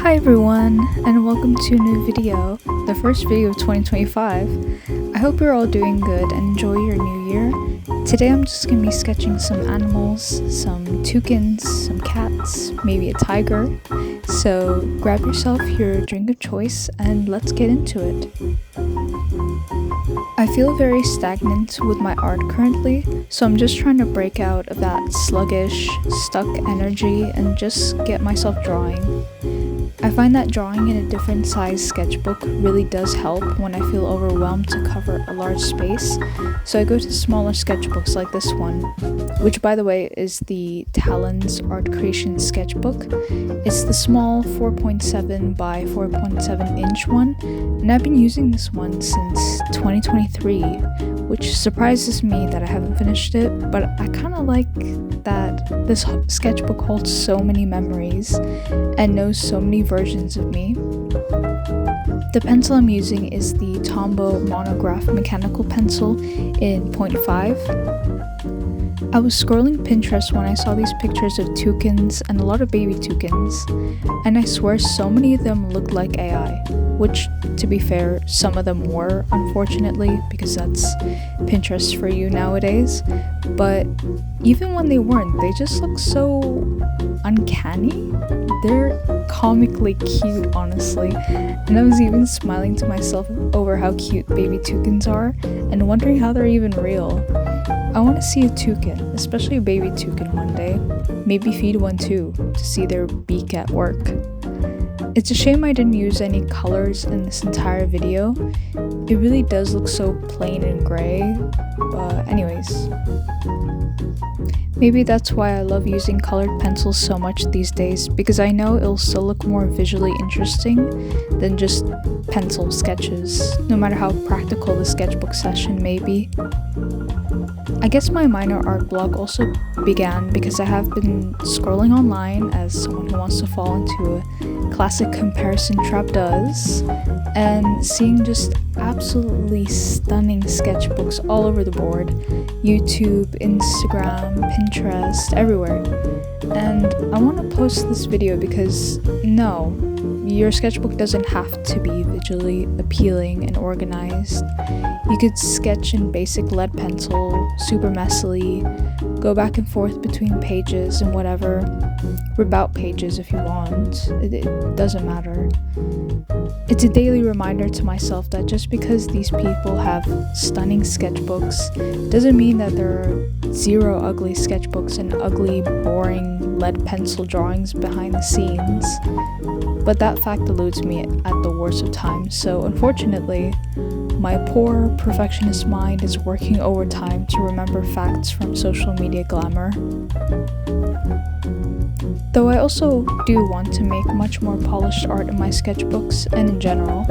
Hi everyone, and welcome to a new video, the first video of 2025. I hope you're all doing good and enjoy your new year. Today I'm just going to be sketching some animals, some toucans, some cats, maybe a tiger. So grab yourself your drink of choice and let's get into it. I feel very stagnant with my art currently, so I'm just trying to break out of that sluggish, stuck energy and just get myself drawing. I find that drawing in a different size sketchbook really does help when I feel overwhelmed to cover a large space, so I go to smaller sketchbooks like this one, which by the way is the Talons Art Creation sketchbook. It's the small 4.7 by 4.7 inch one, and I've been using this one since 2023, which surprises me that I haven't finished it, but I kind of like that this sketchbook holds so many memories and knows so many versions of me. The pencil I'm using is the Tombow Monograph mechanical pencil in 0.5. I was scrolling Pinterest when I saw these pictures of toucans and a lot of baby toucans, and I swear so many of them looked like AI, which, to be fair, some of them were, unfortunately, because that's Pinterest for you nowadays. But even when they weren't, they just look so uncanny. They're comically cute, honestly, and I was even smiling to myself over how cute baby toucans are and wondering how they're even real. I want to see a toucan, especially a baby toucan one day, maybe feed one too, to see their beak at work. It's a shame I didn't use any colors in this entire video. It really does look so plain and gray, but anyways. Maybe that's why I love using colored pencils so much these days, because I know it'll still look more visually interesting than just pencil sketches, no matter how practical the sketchbook session may be. I guess my minor art blog also began because I have been scrolling online as someone who wants to fall into a classic comparison trap does, and seeing just absolutely stunning sketchbooks all over the board. YouTube, Instagram, Pinterest, everywhere. And I want to post this video because no, your sketchbook doesn't have to be visually appealing and organized. You could sketch in basic lead pencil, super messily, go back and forth between pages and whatever, rip out pages if you want, it doesn't matter. It's a daily reminder to myself that just because these people have stunning sketchbooks doesn't mean that there are zero ugly sketchbooks and ugly, boring lead pencil drawings behind the scenes. But that fact eludes me at the worst of times, so unfortunately, my poor perfectionist mind is working overtime to remember facts from social media glamour. Though I also do want to make much more polished art in my sketchbooks and in general,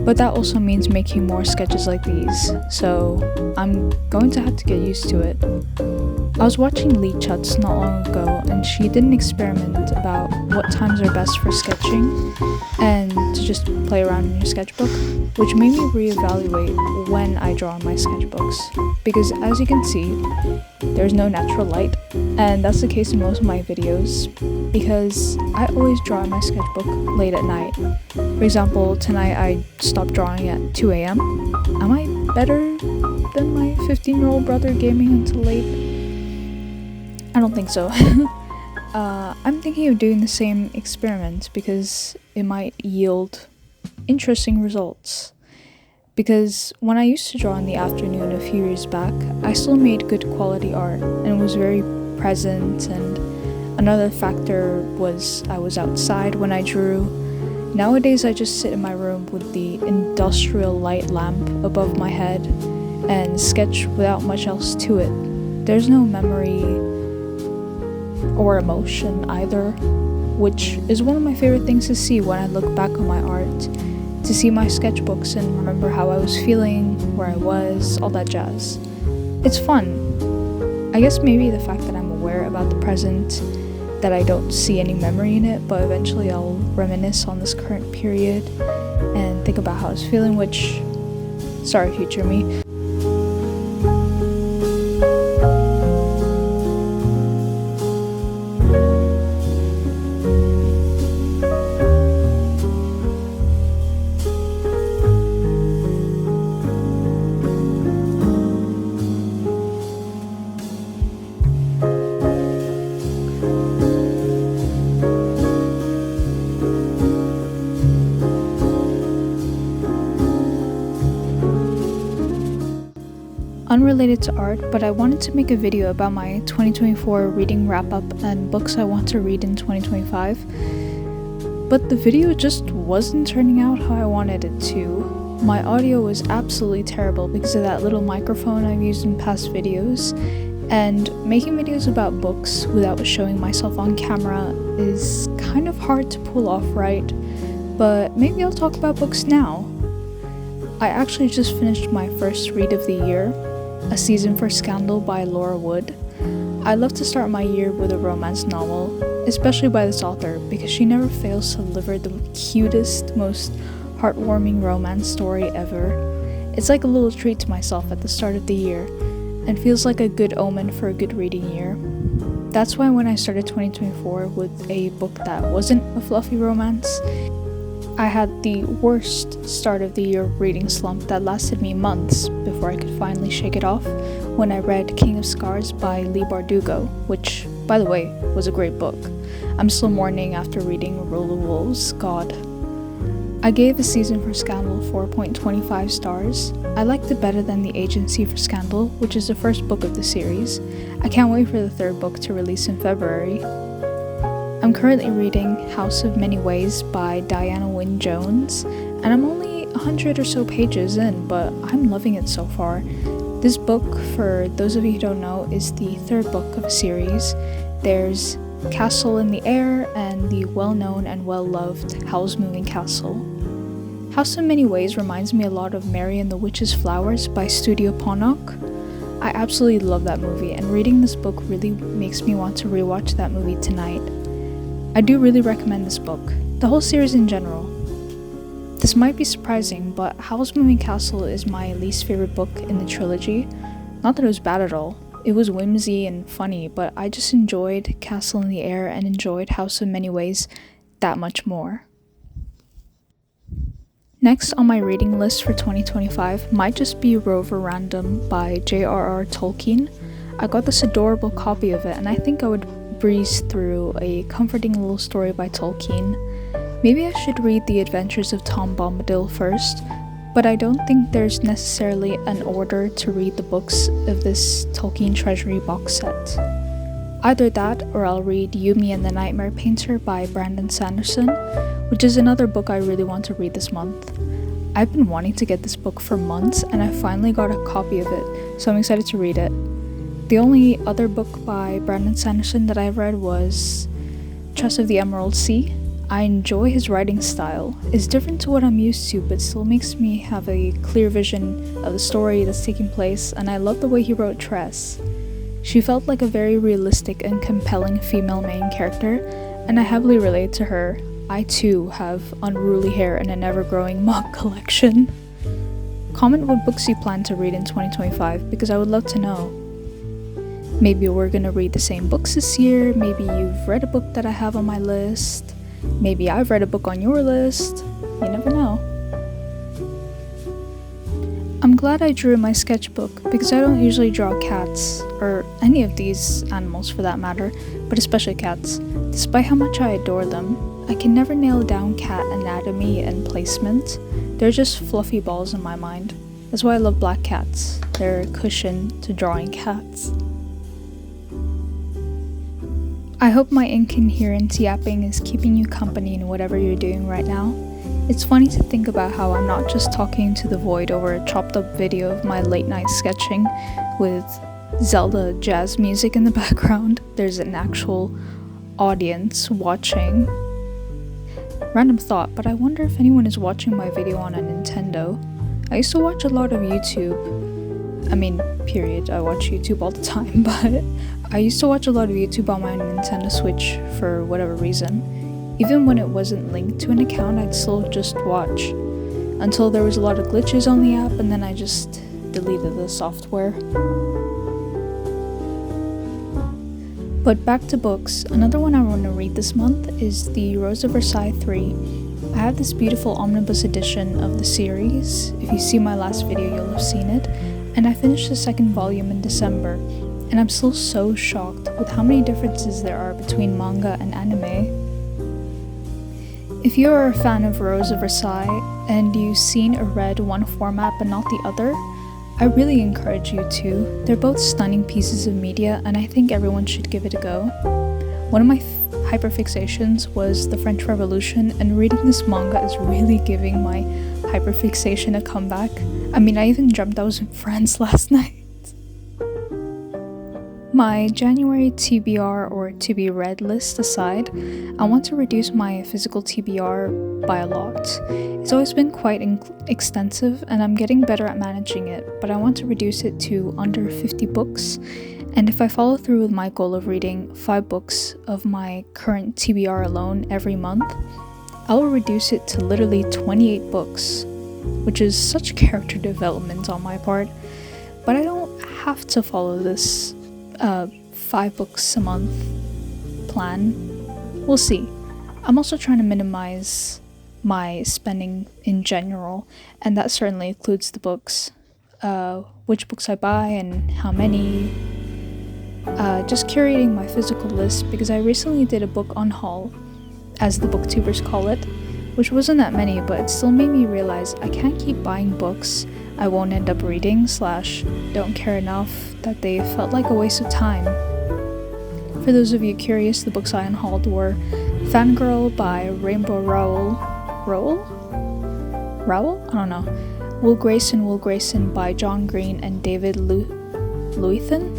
but that also means making more sketches like these, so I'm going to have to get used to it. I was watching Lee Chutz not long ago, and she did an experiment about what times are best for sketching and to just play around in your sketchbook, which made me reevaluate when I draw in my sketchbooks, because as you can see, there's no natural light, and that's the case in most of my videos, because I always draw in my sketchbook late at night. For example, tonight I stopped drawing at 2 a.m. Am I better than my 15-year-old brother gaming until late? I don't think so. I'm thinking of doing the same experiment because it might yield interesting results. Because when I used to draw in the afternoon a few years back, I still made good quality art and was very present, and another factor was I was outside when I drew. Nowadays I just sit in my room with the industrial light lamp above my head and sketch without much else to it. There's no memory or emotion either, which is one of my favorite things to see when I look back on my art, to see my sketchbooks and remember how I was feeling, where I was, all that jazz. It's fun. I guess maybe the fact that I'm aware about the present, that I don't see any memory in it, but eventually I'll reminisce on this current period and think about how I was feeling, which, sorry future me. unrelated to art, but I wanted to make a video about my 2024 reading wrap-up and books I want to read in 2025. But the video just wasn't turning out how I wanted it to. My audio was absolutely terrible because of that little microphone I've used in past videos, and making videos about books without showing myself on camera is kind of hard to pull off right, but maybe I'll talk about books now. I actually just finished my first read of the year, A Season for Scandal by Laura Wood. I love to start my year with a romance novel, especially by this author, because she never fails to deliver the cutest, most heartwarming romance story ever. It's like a little treat to myself at the start of the year, and feels like a good omen for a good reading year. That's why when I started 2024 with a book that wasn't a fluffy romance, I had the worst start of the year reading slump that lasted me months before I could finally shake it off when I read King of Scars by Leigh Bardugo, which, by the way, was a great book. I'm still mourning after reading Rule of Wolves, God. I gave A Season for Scandal 4.25 stars. I liked it better than The Agency for Scandal, which is the first book of the series. I can't wait for the third book to release in February. I'm currently reading House of Many Ways by Diana Wynne Jones, and I'm only 100 or so pages in, but I'm loving it so far. This book, for those of you who don't know, is the third book of a series. There's Castle in the Air and the well-known and well-loved Howl's Moving Castle. House of Many Ways reminds me a lot of Mary and the Witch's Flowers by Studio Ponok. I absolutely love that movie, and reading this book really makes me want to rewatch that movie tonight. I do really recommend this book, the whole series in general. This might be surprising, but Howl's Moving Castle is my least favorite book in the trilogy. Not that it was bad at all. It was whimsy and funny, but I just enjoyed Castle in the Air and enjoyed House of Many Ways that much more. Next on my reading list for 2025 might just be Rover Random by J.R.R. Tolkien. I got this adorable copy of it, and I think I would breeze through a comforting little story by Tolkien. Maybe I should read The Adventures of Tom Bombadil first, but I don't think there's necessarily an order to read the books of this Tolkien Treasury box set. Either that, or I'll read Yumi and the Nightmare Painter by Brandon Sanderson, which is another book I really want to read this month. I've been wanting to get this book for months, and I finally got a copy of it, so I'm excited to read it. The only other book by Brandon Sanderson that I've read was Trust of the Emerald Sea. I enjoy his writing style. It's different to what I'm used to, but still makes me have a clear vision of the story that's taking place, and I love the way he wrote Tress. She felt like a very realistic and compelling female main character, and I heavily relate to her. I too have unruly hair and an ever-growing mop collection. Comment what books you plan to read in 2025, because I would love to know. Maybe we're gonna read the same books this year, maybe you've read a book that I have on my list, maybe I've read a book on your list, you never know. I'm glad I drew my sketchbook because I don't usually draw cats, or any of these animals for that matter, but especially cats. Despite how much I adore them, I can never nail down cat anatomy and placement. They're just fluffy balls in my mind. That's why I love black cats. They're a cushion to drawing cats. I hope my incoherent yapping is keeping you company in whatever you're doing right now. It's funny to think about how I'm not just talking to the void over a chopped up video of my late night sketching with Zelda Jazz music in the background. There's an actual audience watching. Random thought, but I wonder if anyone is watching my video on a Nintendo. I used to watch a lot of YouTube. Period. I watch YouTube all the time, but I used to watch a lot of YouTube on my Nintendo Switch for whatever reason. Even when it wasn't linked to an account, I'd still just watch. Until there was a lot of glitches on the app, and then I just deleted the software. But back to books, another one I want to read this month is The Rose of Versailles 3. I have this beautiful omnibus edition of the series. If you see my last video, you'll have seen it. And I finished the second volume in December, and I'm still so shocked with how many differences there are between manga and anime. If you are a fan of Rose of Versailles, and you've seen or read one format but not the other, I really encourage you to. They're both stunning pieces of media, and I think everyone should give it a go. One of my hyperfixations was the French Revolution, and reading this manga is really giving my hyperfixation a comeback. I mean, I even dreamt I was in France last night. My January TBR or to be read list aside, I want to reduce my physical TBR by a lot. It's always been quite extensive and I'm getting better at managing it, but I want to reduce it to under 50 books. And if I follow through with my goal of reading 5 books of my current TBR alone every month, I will reduce it to literally 28 books, which is such character development on my part, but I don't have to follow this 5 books a month plan. We'll see. I'm also trying to minimize my spending in general, and that certainly includes the books, which books I buy and how many. Just curating my physical list because I recently did a book on haul, as the booktubers call it, which wasn't that many, but it still made me realize I can't keep buying books I won't end up reading / don't care enough that they felt like a waste of time. For those of you curious, the books I unhauled were Fangirl by Rainbow Rowell? I don't know. Will Grayson by John Green and David Lewithan.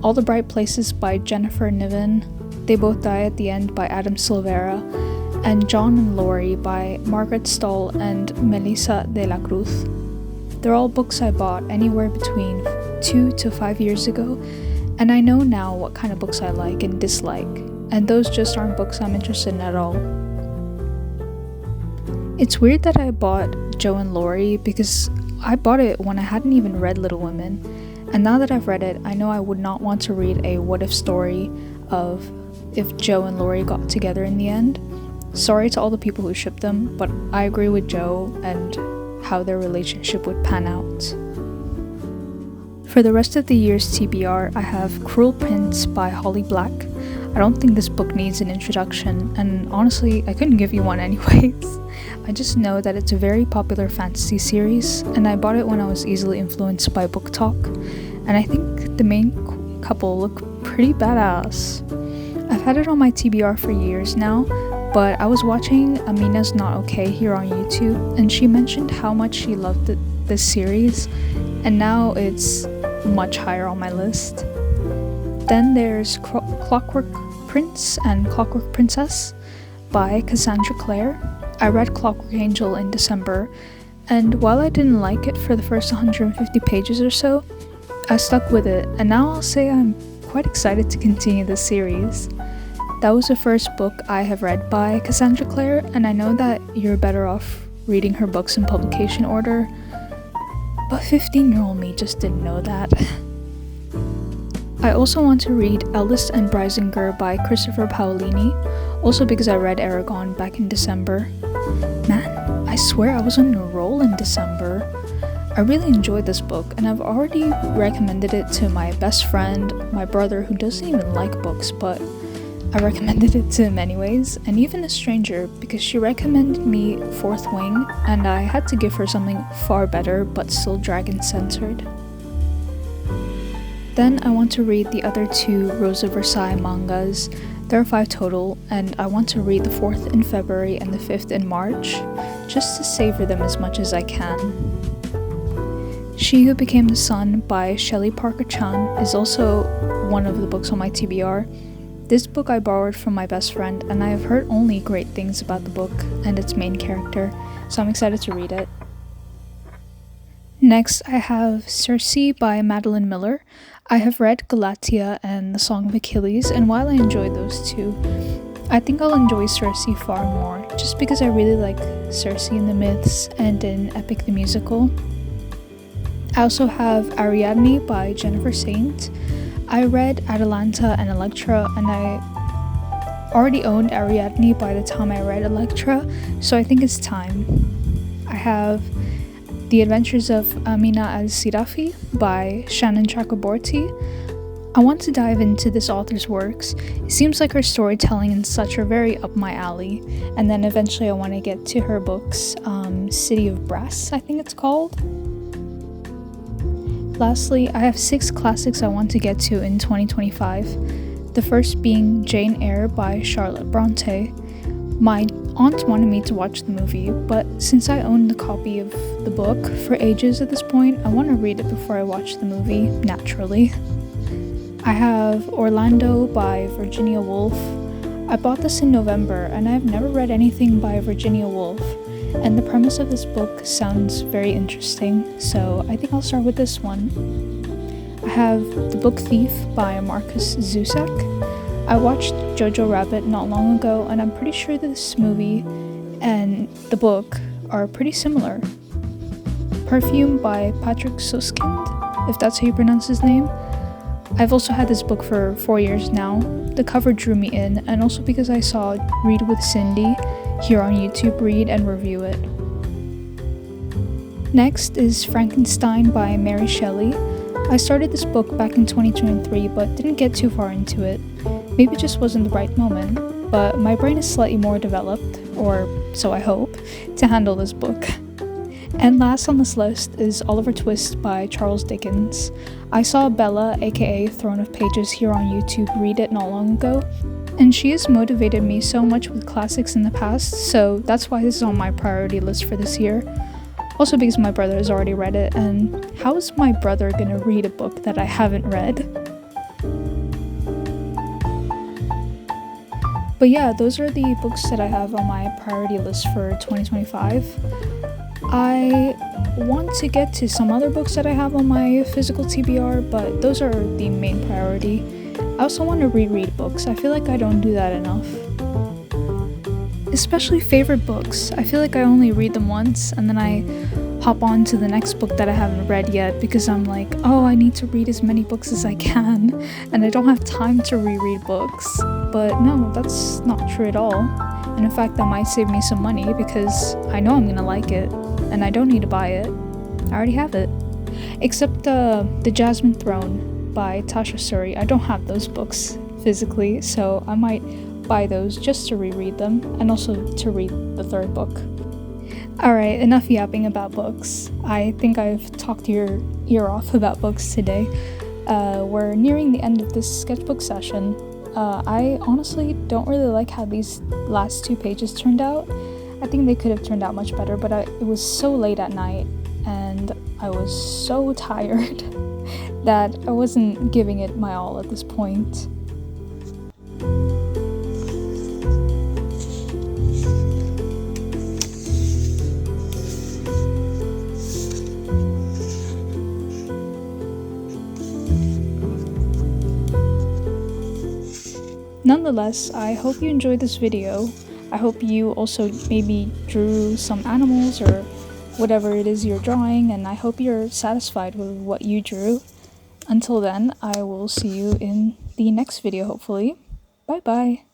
All the Bright Places by Jennifer Niven. They Both Die at the End by Adam Silvera. And John and Laurie by Margaret Stoll and Melissa de la Cruz. They're all books I bought anywhere between 2 to 5 years ago, and I know now what kind of books I like and dislike, and those just aren't books I'm interested in at all. It's weird that I bought Joe and Laurie because I bought it when I hadn't even read Little Women, and now that I've read it, I know I would not want to read a what-if story of if Joe and Laurie got together in the end. Sorry to all the people who shipped them, but I agree with Joe and how their relationship would pan out. For the rest of the year's TBR, I have Cruel Prince by Holly Black. I don't think this book needs an introduction, and honestly, I couldn't give you one anyways. I just know that it's a very popular fantasy series, and I bought it when I was easily influenced by book talk, and I think the main couple look pretty badass. I've had it on my TBR for years now, but I was watching Amina's Not Okay here on YouTube, and she mentioned how much she loved this series, and now it's much higher on my list. Then there's Clockwork Prince and Clockwork Princess by Cassandra Clare. I read Clockwork Angel in December, and while I didn't like it for the first 150 pages or so, I stuck with it, and now I'll say I'm quite excited to continue the series. That was the first book I have read by Cassandra Clare, and I know that you're better off reading her books in publication order, but 15-year-old me just didn't know that. I also want to read Eldest and Brisinger by Christopher Paolini, also because I read Aragon back in December. Man, I swear I was on a roll in December. I really enjoyed this book, and I've already recommended it to my best friend, my brother who doesn't even like books, but I recommended it to him anyways, and even a stranger because she recommended me Fourth Wing, and I had to give her something far better but still dragon-centered. Then I want to read the other 2 Rosa Versailles mangas. There are 5 total, and I want to read the 4th in February and the 5th in March, just to savor them as much as I can. She Who Became the Sun by Shelley Parker Chan is also one of the books on my TBR. This book I borrowed from my best friend, and I have heard only great things about the book and its main character, so I'm excited to read it. Next, I have Circe by Madeline Miller. I have read Galatea and The Song of Achilles, and while I enjoyed those 2, I think I'll enjoy Circe far more, just because I really like Circe in the myths and in Epic the Musical. I also have Ariadne by Jennifer Saint. I read Atalanta and Electra, and I already owned Ariadne by the time I read Electra, so I think it's time. I have The Adventures of Amina al-Sirafi by Shannon Chakraborty. I want to dive into this author's works. It seems like her storytelling and such are very up my alley, and then eventually I want to get to her books, City of Brass, I think it's called. Lastly, I have 6 classics I want to get to in 2025. The first being Jane Eyre by Charlotte Bronte. My aunt wanted me to watch the movie, but since I own the copy of the book for ages at this point, I want to read it before I watch the movie, naturally. I have Orlando by Virginia Woolf. I bought this in November, and I've never read anything by Virginia Woolf, and the premise of this book sounds very interesting, so I think I'll start with this one. I have The Book Thief by Marcus Zusak. I watched Jojo Rabbit not long ago, and I'm pretty sure this movie and the book are pretty similar. Perfume by Patrick Suskind, if that's how you pronounce his name. I've also had this book for 4 years now. The cover drew me in, and also because I saw Read with Cindy here on YouTube read and review it. Next is Frankenstein by Mary Shelley. I started this book back in 2023 but didn't get too far into it. Maybe it just wasn't the right moment, but my brain is slightly more developed, or so I hope, to handle this book. And last on this list is Oliver Twist by Charles Dickens. I saw Bella, aka Throne of Pages, here on YouTube read it not long ago, and she has motivated me so much with classics in the past, so that's why this is on my priority list for this year. Also because my brother has already read it, and how is my brother gonna read a book that I haven't read? But yeah, those are the books that I have on my priority list for 2025. I want to get to some other books that I have on my physical TBR, but those are the main priority. I also want to reread books. I feel like I don't do that enough. Especially favorite books. I feel like I only read them once and then I hop on to the next book that I haven't read yet because I'm like, oh, I need to read as many books as I can and I don't have time to reread books. But no, that's not true at all. And in fact, that might save me some money because I know I'm gonna like it and I don't need to buy it. I already have it. Except the Jasmine Throne by Tasha Suri. I don't have those books physically, so I might buy those just to reread them and also to read the third book. Alright, enough yapping about books. I think I've talked your ear off about books today. We're nearing the end of this sketchbook session. I honestly don't really like how these last 2 pages turned out. I think they could have turned out much better, but it was so late at night and I was so tired that I wasn't giving it my all at this point. Nonetheless, I hope you enjoyed this video. I hope you also maybe drew some animals or whatever it is you're drawing, and I hope you're satisfied with what you drew. Until then, I will see you in the next video, hopefully. Bye bye!